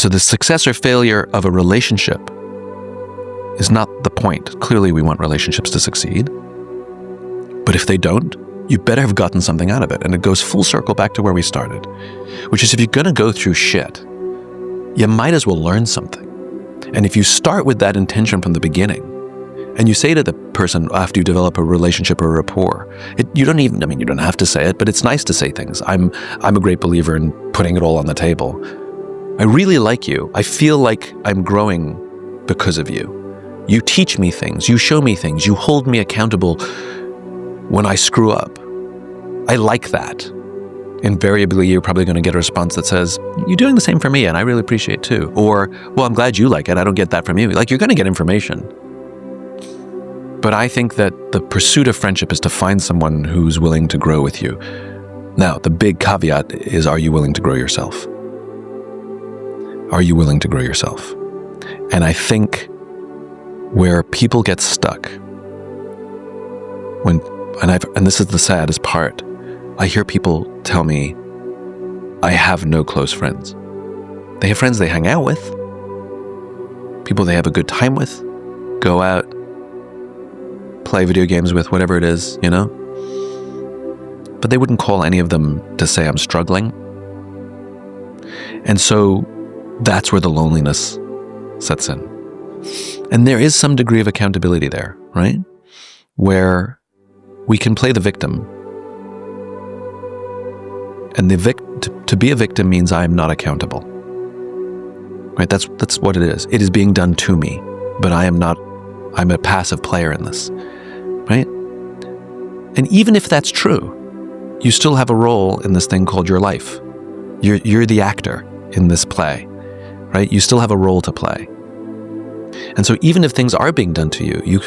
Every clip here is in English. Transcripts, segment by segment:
So the success or failure of a relationship is not the point. Clearly, we want relationships to succeed. But if they don't, you better have gotten something out of it. And it goes full circle back to where we started, which is if you're going to go through shit, you might as well learn something. And if you start with that intention from the beginning, and you say to the person after you develop a relationship or a rapport, you don't have to say it, but it's nice to say things. I'm a great believer in putting it all on the table. I really like you. I feel like I'm growing because of you. You teach me things. You show me things. You hold me accountable when I screw up. I like that. Invariably, you're probably going to get a response that says, you're doing the same for me, and I really appreciate it too. Or, well, I'm glad you like it. I don't get that from you. Like, you're going to get information. But I think that the pursuit of friendship is to find someone who's willing to grow with you. Now, the big caveat is, are you willing to grow yourself? Are you willing to grow yourself? And I think where people get stuck, and this is the saddest part, I hear people tell me, I have no close friends. They have friends they hang out with, people they have a good time with, go out, play video games with, whatever it is, But they wouldn't call any of them to say I'm struggling. And so that's where the loneliness sets in. And there is some degree of accountability there, right? Where we can play the victim. And to be a victim means I am not accountable. Right? That's what it is. It is being done to me, but I'm a passive player in this. Right? And even if that's true, you still have a role in this thing called your life. You're the actor in this play, right? You still have a role to play. And so even if things are being done to you,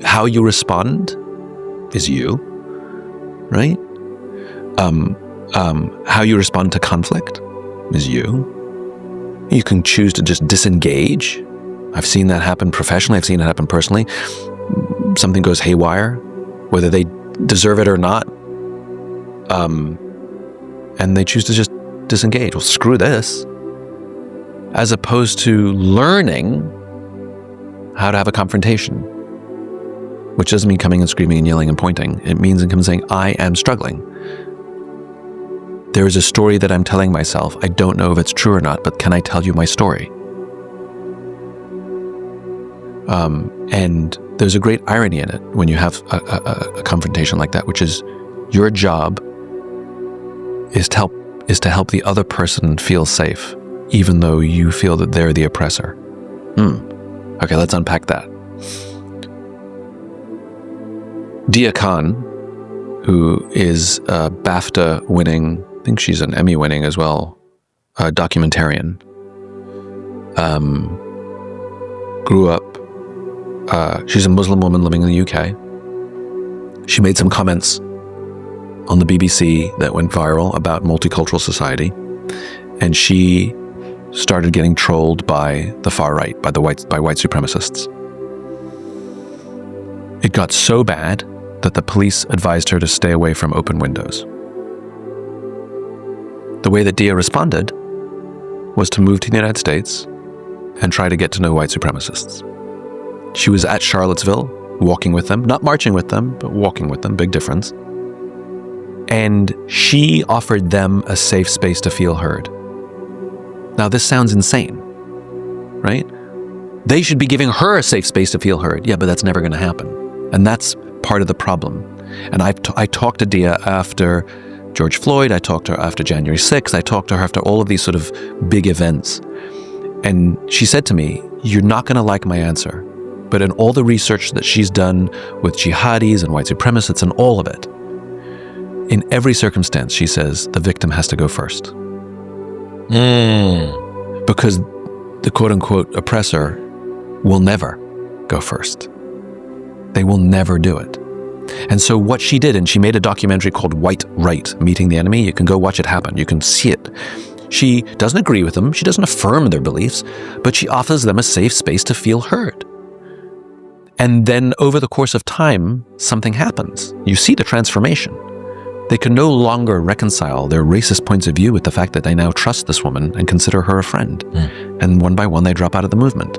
how you respond is you, right? How you respond to conflict is you. You can choose to just disengage. I've seen that happen professionally. I've seen it happen personally. Something goes haywire, whether they deserve it or not. And they choose to just disengage. Well, screw this. As opposed to learning how to have a confrontation, which doesn't mean coming and screaming and yelling and pointing. It means saying, I am struggling. There is a story that I'm telling myself. I don't know if it's true or not, but can I tell you my story? And there's a great irony in it when you have a confrontation like that, which is your job is to help the other person feel safe, even though you feel that they're the oppressor. Okay, let's unpack that. Dia Khan, who is a BAFTA winning, I think she's an Emmy winning as well, documentarian, grew up, she's a Muslim woman living in the UK. She made some comments on the BBC that went viral about multicultural society, and she started getting trolled by the far right, by white supremacists. It got so bad that the police advised her to stay away from open windows. The way that Dia responded was to move to the United States and try to get to know white supremacists. She was at Charlottesville, walking with them, not marching with them, but walking with them, big difference. And she offered them a safe space to feel heard. Now, this sounds insane, right? They should be giving her a safe space to feel heard. Yeah, but that's never going to happen. And that's part of the problem. And I talked to Dia after George Floyd. I talked to her after January 6th. I talked to her after all of these sort of big events. And she said to me, you're not going to like my answer, but in all the research that she's done with jihadis and white supremacists and all of it, in every circumstance, she says, the victim has to go first. Because the quote-unquote oppressor will never go first. They will never do it. And so what she did, and she made a documentary called White Right, Meeting the Enemy. You can go watch it happen. You can see it. She doesn't agree with them. She doesn't affirm their beliefs, but she offers them a safe space to feel heard. And then over the course of time, something happens. You see the transformation. They can no longer reconcile their racist points of view with the fact that they now trust this woman and consider her a friend. And one by one, they drop out of the movement.